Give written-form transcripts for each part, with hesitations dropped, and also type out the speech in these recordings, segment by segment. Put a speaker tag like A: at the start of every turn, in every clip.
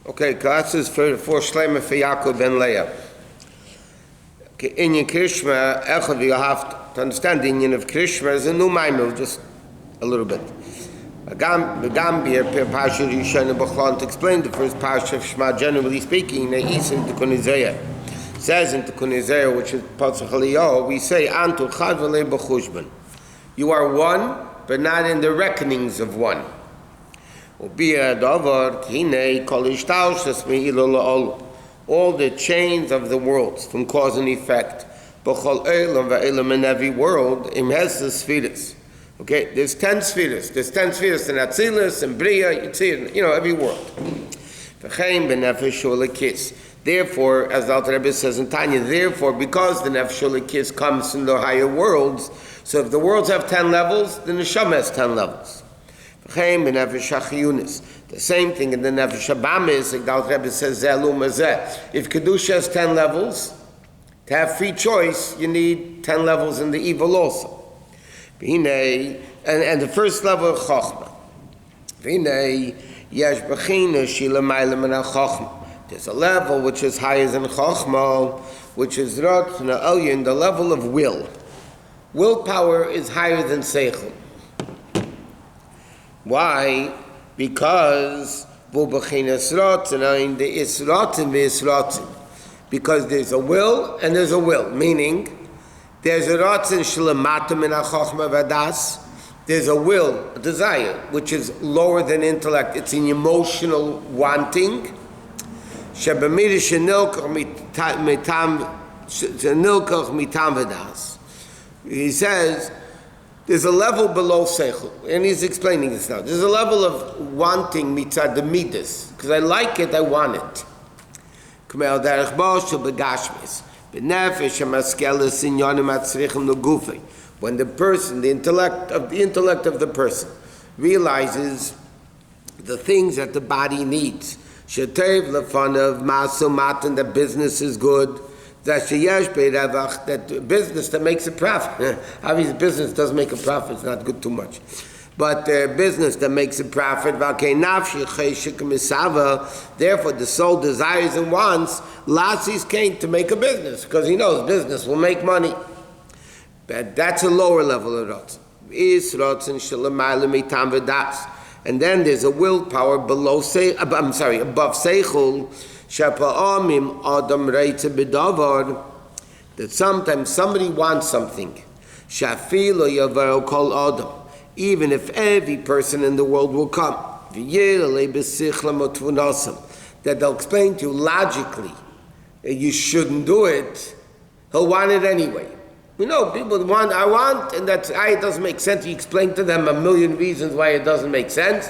A: Okay, class is for Shema for Yaakov ben Leah. Okay, Inyan Krishma, Echad, you have to understand the Inyan of Krishma is a new Maimel, just a little bit. Gambir, Parsha Rishon B'chon, to explain the first Parsha of Shema, generally speaking, Ne'is in Tikkun Isaiah. Says in Tikkun Isaiah, which is Pasuk Eliyahu, we say, Antu Chad V'lei B'chushban. You are one, but not in the reckonings of one. All the chains of the worlds from cause and effect, in every world, okay, there's 10 spheres. There's 10 spheres in Atzilus and Bria, every world. Therefore, as the Rabbi says in Tanya, therefore, because the Nefesh Elikis comes in the higher worlds, so if the worlds have 10 levels, the Neshama has 10 levels. The same thing in the Nefesh Abamis, like the Rebbe says, if Kedusha has 10 levels, to have free choice, you need 10 levels in the evil also. And the first level of Chochmah. There's a level which is higher than Chochmah, which is the level of will. Willpower is higher than Seichel. Why? Because because there's a will and there's a will, meaning there's a ratzin shlematim min hachachma vadas. There's a will, a desire, which is lower than intellect. It's an emotional wanting. Shebamir shenilkach mitam vadas. He says there's a level below seichel, and he's explaining this now. There's a level of wanting mitzad the midas, because I like it, I want it. When the person, the intellect of the person, realizes the things that the body needs, that business is good, that business that makes a profit. Obviously, business doesn't make a profit; it's not good too much. But business that makes a profit, therefore the soul desires and wants Lassi's came to make a business because he knows business will make money. But that's a lower level of rotzen. And then there's a willpower below above seichel. That sometimes somebody wants something. Even if every person in the world will come. That they'll explain to you logically that you shouldn't do it, he'll want it anyway. People want, and it doesn't make sense. You explain to them a million reasons why it doesn't make sense.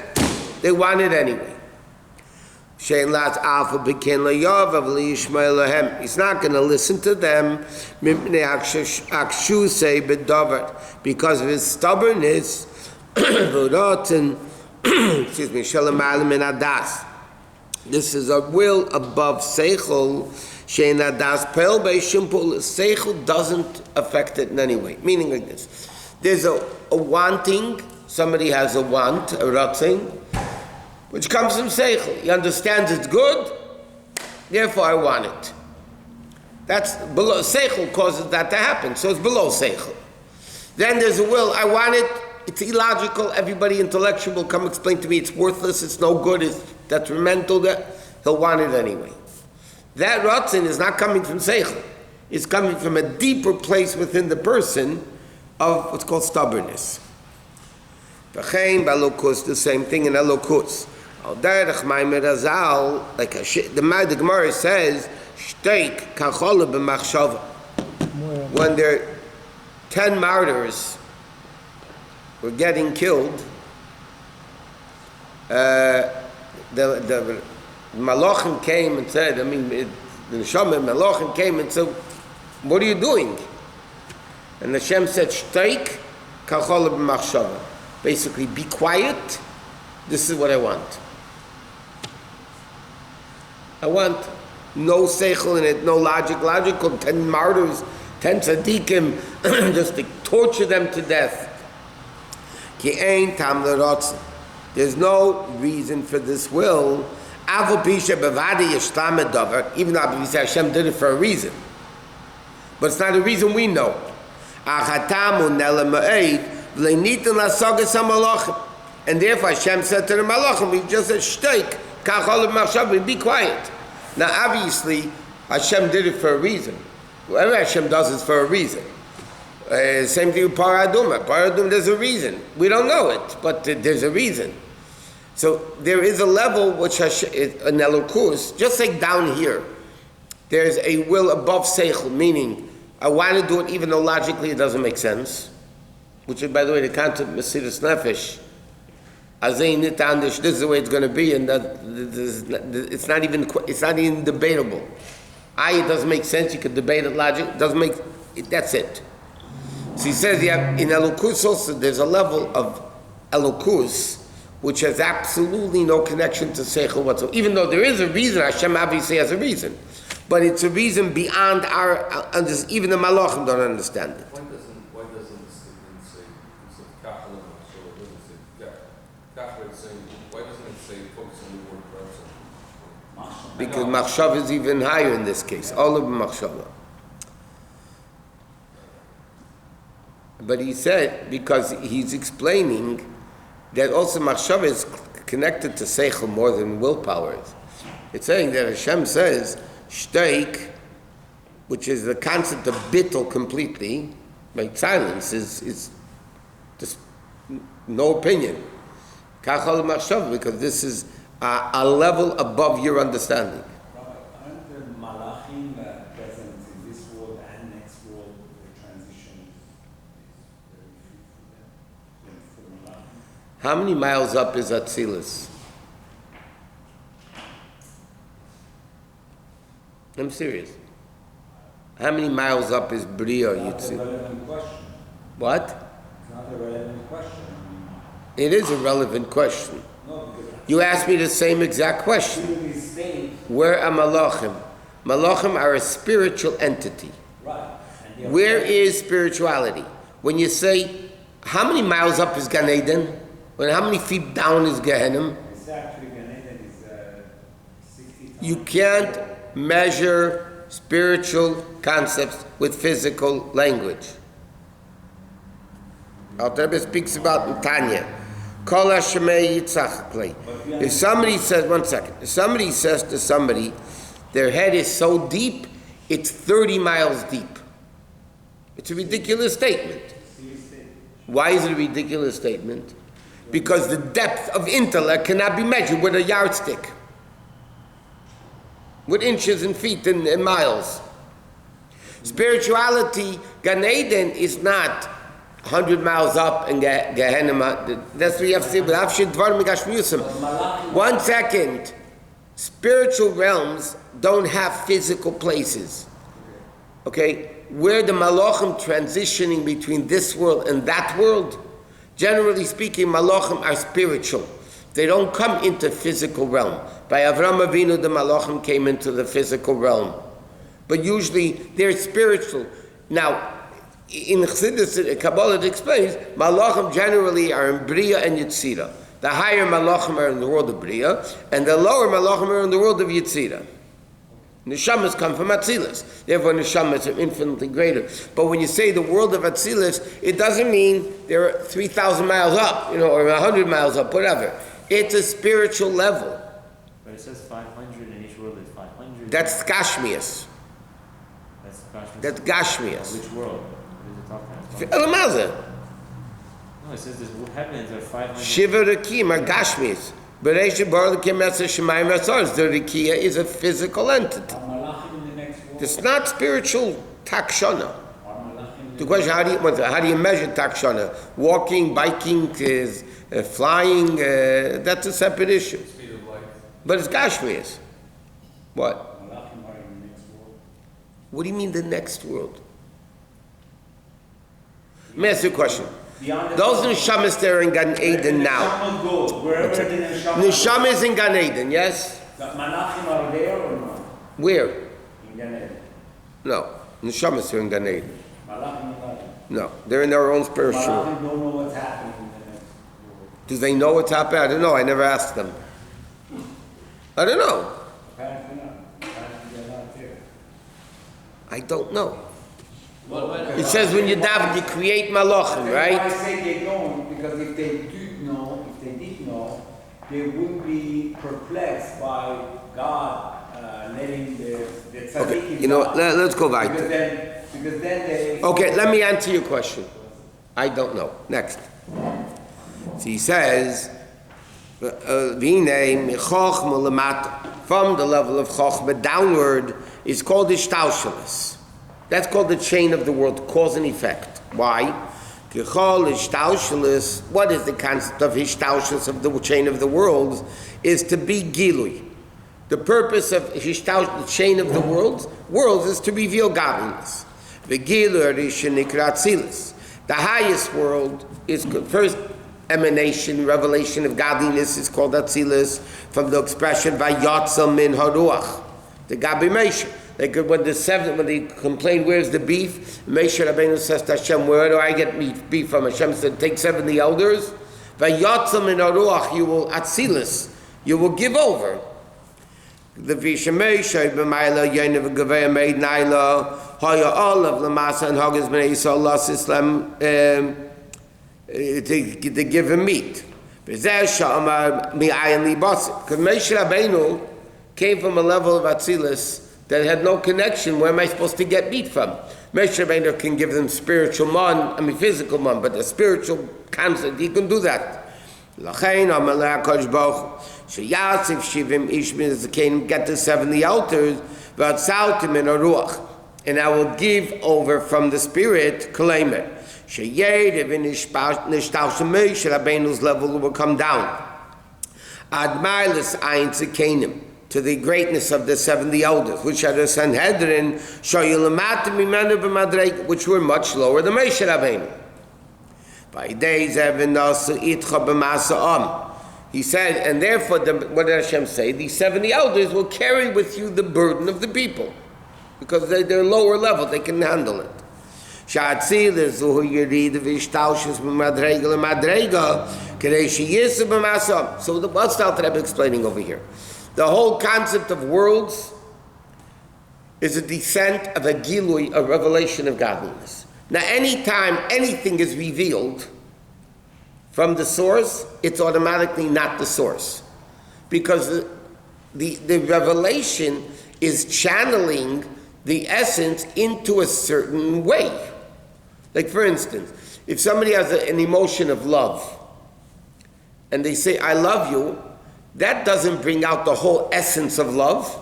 A: They want it anyway. He's not going to listen to them because of his stubbornness. This is a will above seichel. Seichel doesn't affect it in any way. Meaning like this. There's a wanting, somebody has a want, a ratzin, which comes from seichel. He understands it's good, therefore I want it. That's below, seichel causes that to happen, so it's below seichel. Then there's a will, I want it, it's illogical, everybody intellectual will come explain to me it's worthless, it's no good, it's detrimental, he'll want it anyway. That ratzin is not coming from seichel. It's coming from a deeper place within the person of what's called stubbornness. The same thing in Elokus. Like the Gemara says, when there 10 martyrs were getting killed, the Malachim came and said, the Neshama Malachim came and said, what are you doing? And Hashem said, Shteik kachol b'machshava. Basically, be quiet. This is what I want. I want no seichel in it, no logical 10 martyrs, 10 tzaddikim, just to torture them to death. Ki ein tam l'rotzen. There's no reason for this will Even though we say Hashem did it for a reason. But it's not a reason we know. And therefore Hashem said to the Malachim, we just said, Shteik, be quiet. Now obviously, Hashem did it for a reason. Whatever Hashem does is for a reason. Same thing with Paraduma. Paraduma, there's a reason. We don't know it, but there's a reason. So there is a level which Hashem, an elokus, just like down here, there's a will above seichel, meaning I want to do it even though logically it doesn't make sense. Which is, by the way, the concept of Chassidus Nefesh. This is the way it's going to be, and it's not even debatable. It doesn't make sense. You could debate it logic. It doesn't make. That's it. So he says in elokus also there's a level of elokus which has absolutely no connection to seichel whatsoever. Even though there is a reason, Hashem obviously has a reason, but it's a reason beyond our. Even the malachim don't understand it.
B: Why doesn't the statement say instead of kachal and machshava? Doesn't say kachal? It's saying why doesn't it say focus on the word person?
A: Because machshava is even higher in this case. All of machshava. But he said because he's explaining that also machshava is connected to seichel more than willpower is. It's saying that Hashem says shteik, which is the concept of bittul completely, like silence is just no opinion. Kachal machshava, because this is a level above your understanding.
C: Aren't the malachim present in this world and next world? The transition is very free for them.
A: How many miles up is Atzilus? I'm serious. How many miles up is Bria Yitzir?
C: It's not a relevant question.
A: What?
C: It's not a relevant question.
A: It is a relevant question.
C: No, because
A: You asked me the same exact question. Where are Malachim? Malachim are a spiritual entity.
C: Right.
A: Where is spirituality? When you say, how many miles up is Gan Eden? When how many feet down is Gehenna?
C: It's actually Gan Eden is 60 times.
A: You can't measure spiritual concepts with physical language. Alter Rebbe speaks about in Tanya. Kol Hashemei Yitzchak. If somebody says, one second, if somebody says to somebody, their head is so deep, it's 30 miles deep. It's a ridiculous statement. Why is it a ridiculous statement? Because the depth of intellect cannot be measured with a yardstick, with inches and feet and miles. Spirituality, Gan Eden is not 100 miles up and Gehenna. That's what you have to say. 1 second. Spiritual realms don't have physical places. Okay? Where the Malachim transitioning between this world and that world, generally speaking, Malachim are spiritual. They don't come into physical realm. By Avram Avinu, the Malachim came into the physical realm. But usually, they're spiritual. Now, in Chassidus, Kabbalah it explains, Malachim generally are in Bria and Yetzira. The higher Malachim are in the world of Bria, and the lower Malachim are in the world of Yetzira. Neshamas come from Atzilus. Therefore, Neshamas are infinitely greater. But when you say the world of Atzilus, it doesn't mean they're 3,000 miles up, or 100 miles up, whatever. It's a spiritual level.
D: But it says 500 and each world is 500.
A: That's Gashmias. That's Gashmias.
D: Which world? What is it talking about?
A: Elamazah.
D: No, it says the heavens are 500.
A: Shiva Rekim are Gashmias. The Rikiya is a physical entity. It's not spiritual takshana. The question, how do you measure takshana? Walking, biking, flying, that's a separate issue. But it's Gashmias. What? What do you mean the next world? Let me ask you a question. Those neshamas that are in Gan Eden now. Neshama is in Gan Eden, yes?
C: Malachim are there or not?
A: Where?
C: In Gan Eden.
A: No. Neshamas are in Gan Eden.
C: Malachim are there.
A: No. They're in their own spiritual.
C: Malachim don't know what's happening in the next world.
A: Do they know what's happening? I don't know. I never asked them. I don't know.
C: Apparently not. Apparently they're not there.
A: I don't know.
B: Well,
A: It says when you daven, you create malachim,
C: I
A: right?
C: say they don't, because if they did know, they would be perplexed by God letting the tzaddikim.
A: Okay, you know what, let's go back.
C: Because then they.
A: Okay, let me answer your question. I don't know. Next. So he says, from the level of chokhmah downward is called ishtalshalis. That's called the chain of the world, cause and effect. Why? What is the concept of ishtalshalis, of the chain of the world? Is to be gilui. The purpose of the chain of the worlds is to reveal godliness. The highest world is first emanation, revelation of godliness is called Atzilus, from the expression Vayotzel min haruach, the Gabi Moshe. Like when they complain, where's the beef? Moshe Rabbeinu says to Hashem, where do I get beef from? Hashem said, take 70 elders. Vayotzel min haruach, you will Atzilus, you will give over. The Vishamesha b'mayla yenev gavei made naila haya olav lamasa and hagas b'nei Yisrael lost Islam to give him meat. Because Moshe Rabbeinu came from a level of Atzilus that had no connection. Where am I supposed to get meat from? Moshe Rabbeinu can give them spiritual physical man, but the spiritual concept, he can do that. Lachain amalei HaKadosh Baruch Hu sheyasif shivim ish min zakenim, get to 70 altars, v'atzaltim in a ruach, and I will give over from the spirit kleimer sheyerev in nishtalshim Moshe Rabbeinu's level will come down ad mailas ayin zakenim, to the greatness of the 70 elders, which are the Sanhedrin shoyulamatim imenu b'madreg, which were much lower than Moshe Rabbeinu. He said, and therefore, what did Hashem say? These 70 elders will carry with you the burden of the people, because they're lower level, they can handle it. So what's the Alter Rebbe explaining over here? The whole concept of worlds is a descent of a gilui, a revelation of godliness. Now, anytime anything is revealed from the source, it's automatically not the source. Because the revelation is channeling the essence into a certain way. Like, for instance, if somebody has an emotion of love, and they say, I love you, that doesn't bring out the whole essence of love.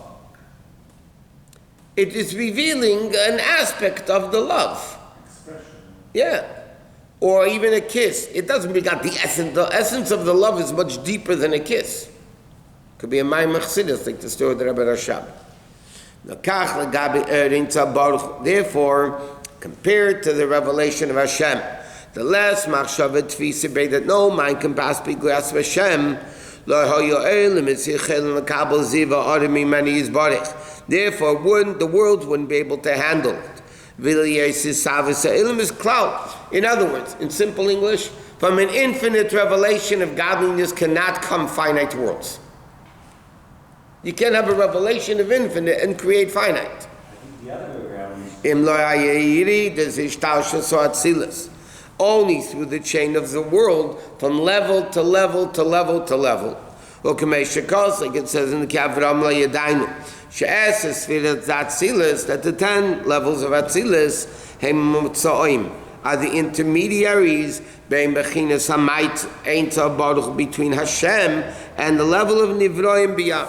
A: It is revealing an aspect of the love. Yeah. Or even a kiss. It doesn't bring out the essence. The essence of the love is much deeper than a kiss. Could be a Maim Chassidus, like the story of the Rabbi Rashab. Therefore, compared to the revelation of Hashem, the less machshavet tfisa that no mind can possibly grasp Hashem, therefore the world wouldn't be able to handle it. Is cloud. In other words, in simple English, from an infinite revelation of godliness cannot come finite worlds. You can't have a revelation of infinite and create finite.
C: I think the other way around.
A: Only through the chain of the world, from level to level to level to level. Like it says in the Kavram La Yadainu, that the 10 levels of Atzilus are the intermediaries between Hashem and the level of Nivroim Biyah.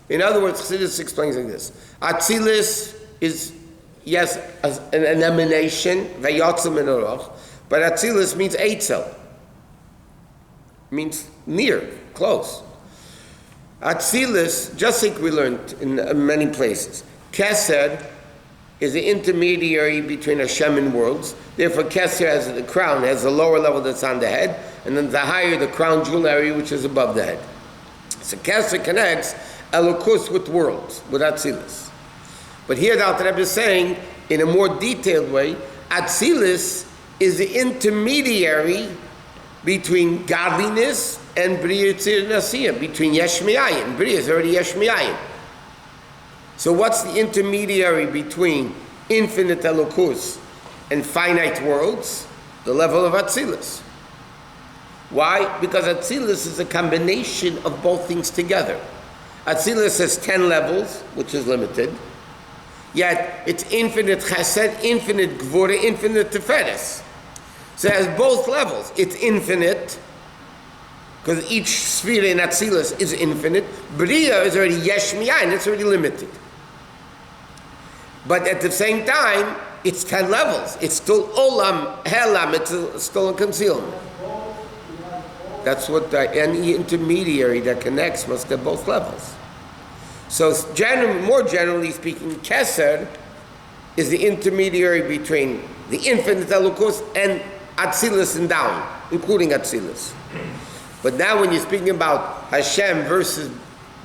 A: In other words, Chassidus explains like this: Atzilus is, yes, an emanation, Vayotzel min haruach, but Atzilus means Eitzel, means near, close. Atzilus, just like we learned in many places, Kesed is the intermediary between Hashem and worlds. Therefore, Kesed has the crown, has the lower level that's on the head, and then the higher the crown jewel area, which is above the head. So Kesed connects Elokus with worlds, with Atzilus. But here the Alter Rebbe is saying, in a more detailed way, Atzilus is the intermediary between godliness and Bria Tzir Nasiyah, between Yesh Mi'ayin. Bria is already Yesh Mi'ayin. So what's the intermediary between infinite Elokus and finite worlds? The level of Atzilus. Why? Because Atzilus is a combination of both things together. Atzilus has 10 levels, which is limited. Yet it's infinite Chesed, infinite Gvura, infinite Tiferes. So it has both levels. It's infinite, because each sphere in Atzilus is infinite. Bria is already Yesh Mi'ayin, it's already limited. But at the same time, it's 10 levels. It's still Olam, Helam, it's still a concealment. That's what any intermediary that connects must have both levels. So more generally speaking, Keser is the intermediary between the infinite Elokus and Atzilus and down, including Atzilus. But now when you're speaking about Hashem versus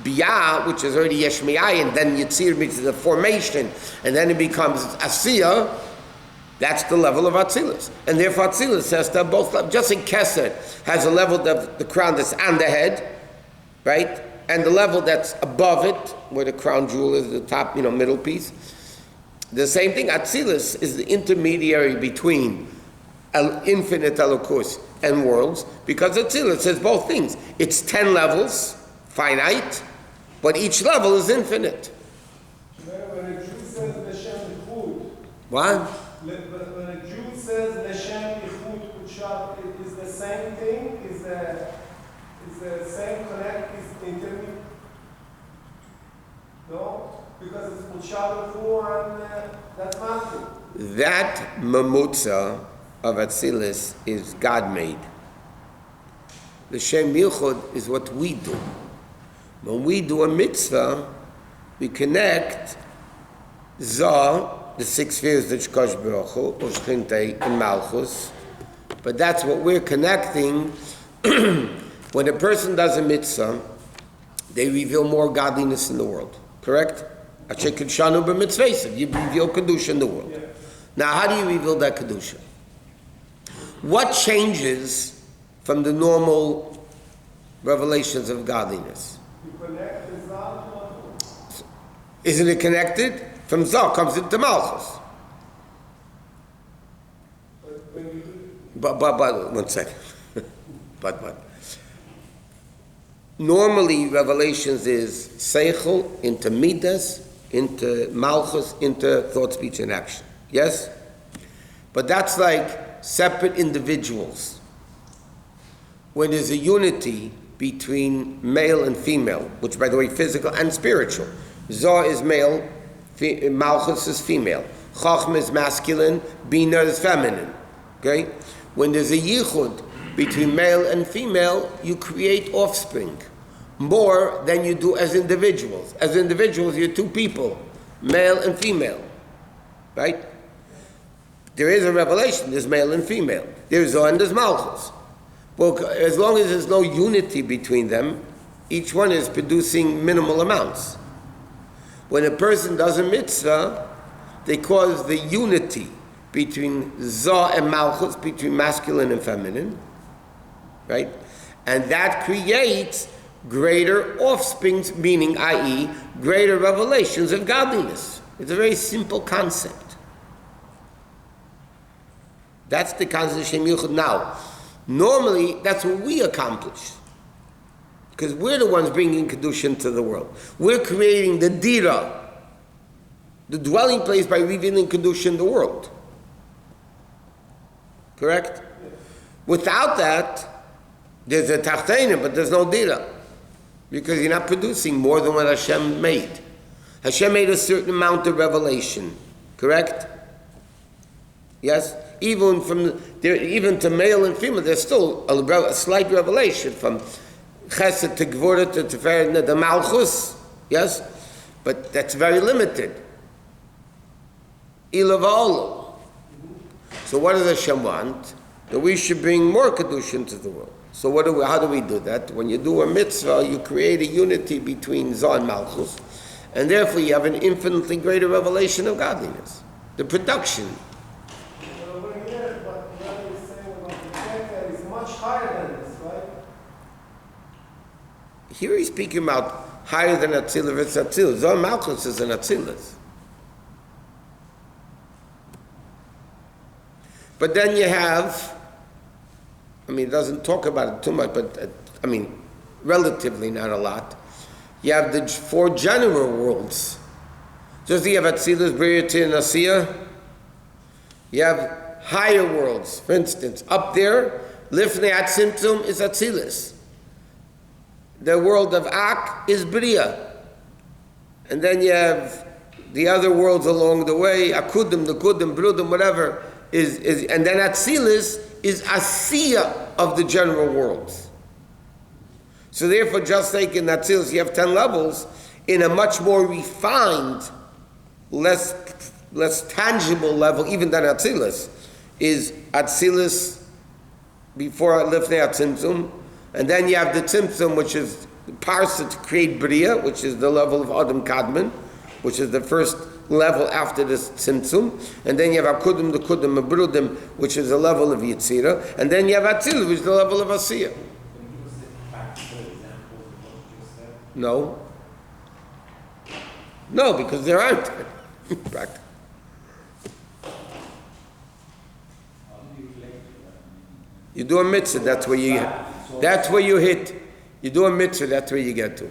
A: Biyah, which is already Yesh Mi'ayin, then Yitzir means the formation, and then it becomes Asiyah, that's the level of Atzilus. And therefore Atzilus has to have both levels. Just like Keser has a level of the crown that's on the head, right? And the level that's above it, where the crown jewel is, the top, middle piece. The same thing, Atzilus is the intermediary between infinite Elokus and worlds, because Atzilus says both things. It's 10 levels, finite, but each level is infinite.
E: When a Jew says Leshem Ichud,
A: What?
E: when a Jew says Leshem Ichud Kudshat, is the same thing? Is the same connect? Is intermediate? No, because it's Kudshat and that's Matthew.
A: That mamutza of Atzilus is God-made. The Shem Yichud is what we do. When we do a mitzvah, we connect Zah, the 6 spheres of Shkosh Baruch Hu, or Likkutei and Malchus. But that's what we're connecting. When a person does a mitzvah, they reveal more godliness in the world. Correct? You reveal Kedusha in the world.
E: Yeah.
A: Now, how do you reveal that Kedusha? What changes from the normal revelations of godliness?
E: You connect the Zah to Malchus.
A: Isn't it connected? From Zah comes into Malchus.
E: But when you do
A: But, 1 second. but. Normally, revelations is Seichel into Midas, into Malchus, into thought, speech, and action. Yes? But that's like separate individuals. When there's a unity between male and female, which, by the way, physical and spiritual. Zah is male, Malchus is female. Chachma is masculine, Bina is feminine. Okay? When there's a yichud between male and female, you create offspring. More than you do as individuals. As individuals, you're 2 people, male and female. Right? There is a revelation, there's male and female. There's Zah and there's Malchus. Well, as long as there's no unity between them, each one is producing minimal amounts. When a person does a mitzvah, they cause the unity between Zah and Malchus, between masculine and feminine, right? And that creates greater offsprings, meaning, i.e., greater revelations of godliness. It's a very simple concept. That's the concept of Shem Yichud. Now, normally, that's what we accomplish. Because we're the ones bringing Kedusha into the world. We're creating the Dira, the dwelling place, by revealing Kedusha in the world. Correct? Without that, there's a Tachteina, but there's no Dira. Because you're not producing more than what Hashem made. Hashem made a certain amount of revelation. Correct? Yes? Even to male and female, there's still a slight revelation from Chesed to Gvura to Tiferet, the Malchus. Yes? But that's very limited. Ilav Ha'olam. So what does Hashem want? That we should bring more Kedusha into the world. So how do we do that? When you do a mitzvah, you create a unity between Zah and Malchus, and therefore you have an infinitely greater revelation of godliness. The production.
E: over here, but what you're saying about the Keter is much higher
A: Here he's speaking about higher than Atzilus, it's Atzilus. Zohar Malchus is an Atzilus. But then you have, it doesn't talk about it too much, but relatively not a lot. You have the 4 general worlds. Just you have Atzilus, Bria, Tzir, and Asiya. You have higher worlds. For instance, up there, Lifnei Atzimtzum is Atzilus. The world of Ak is Bria. And then you have the other worlds along the way, Akudim, Nekudim, Brudim, whatever, and then Atzilus is Asiya of the general worlds. So therefore, just like in Atzilus you have 10 levels, in a much more refined, less tangible level, even than Atzilus, is Atzilus before Lifnei Atzimtzum, and then you have the Tzimtzum, which is the Parsa to create Bria, which is the level of Adam Kadmon, which is the first level after this Tzimtzum, and then you have Akudim, the Kudim, Abrudim, which is the level of Yitzira, and then you have Atzilus, which is the level of Asiya. No, because there aren't. Practical. You do a mitzvah, that's where you hit. You do a mitzvah, that's where you get to.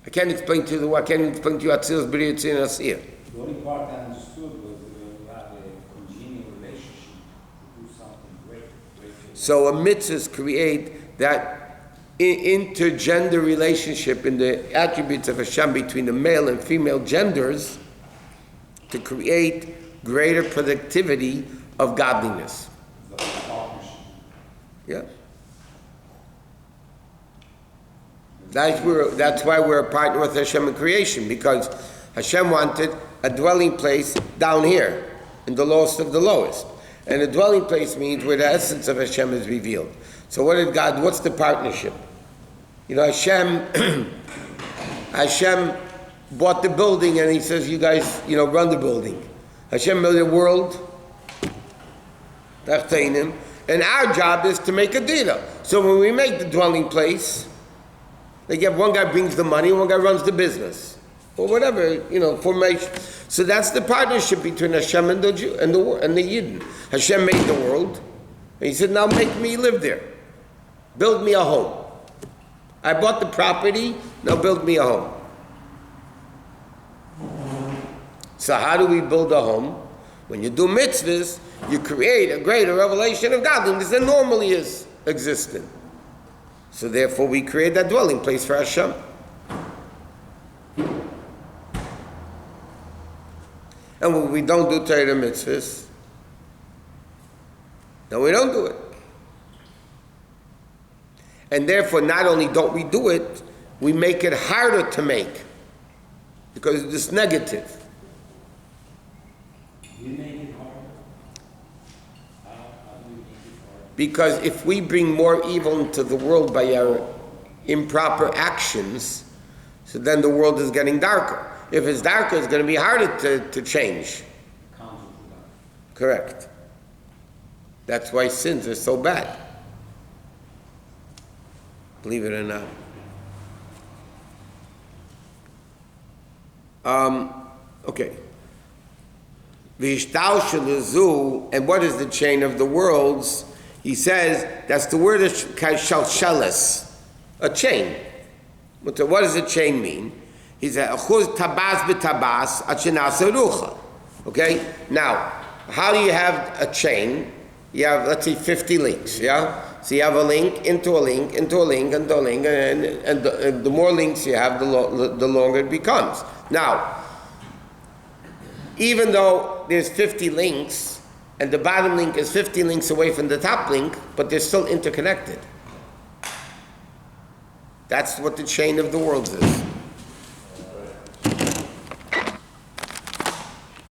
A: I can't explain to you Atzilus, Bria, Tzir, and Asiya.
C: The only part I understood was you have a congenial relationship to do something great.
A: So a mitzvahs create that intergender relationship in the attributes of Hashem between the male and female genders to create greater productivity of godliness. Yeah. That's why we're a partner with Hashem in creation, because Hashem wanted a dwelling place down here, in the lowest of the lowest. And a dwelling place means where the essence of Hashem is revealed. So what's the partnership? Hashem bought the building and he says, you guys, run the building. Hashem made the world, and our job is to make a dira. So when we make the dwelling place, like one guy brings the money, one guy runs the business, or whatever, formation. So that's the partnership between Hashem and the Jew and the Yidden. Hashem made the world, and he said, now make me live there. Build me a home. I bought the property, now build me a home. So how do we build a home? When you do mitzvahs, you create a greater revelation of godliness than normally is existent. So therefore we create that dwelling place for Hashem. And when we don't do Torah mitzvahs, then we don't do it. And therefore, not only don't we do it, we make it harder to make, because it's negative.
C: We make it harder. How do we make it harder?
A: Because if we bring more evil into the world by our improper actions, so then the world is getting darker. If it's darker, it's going to be harder to change. Correct. That's why sins are so bad. Believe it or not. Okay. And what is the chain of the worlds? He says that's the word of shalshelis, a chain. What does a chain mean? He said achuz tabas b'tabas achinasa rucha. Okay. Now, how do you have a chain? You have, let's say, 50 links. Yeah. So you have a link into a link into a link into a link, and the more links you have, the longer it becomes. Now, even though there's 50 links, and the bottom link is 50 links away from the top link, but they're still interconnected. That's what the chain of the worlds is.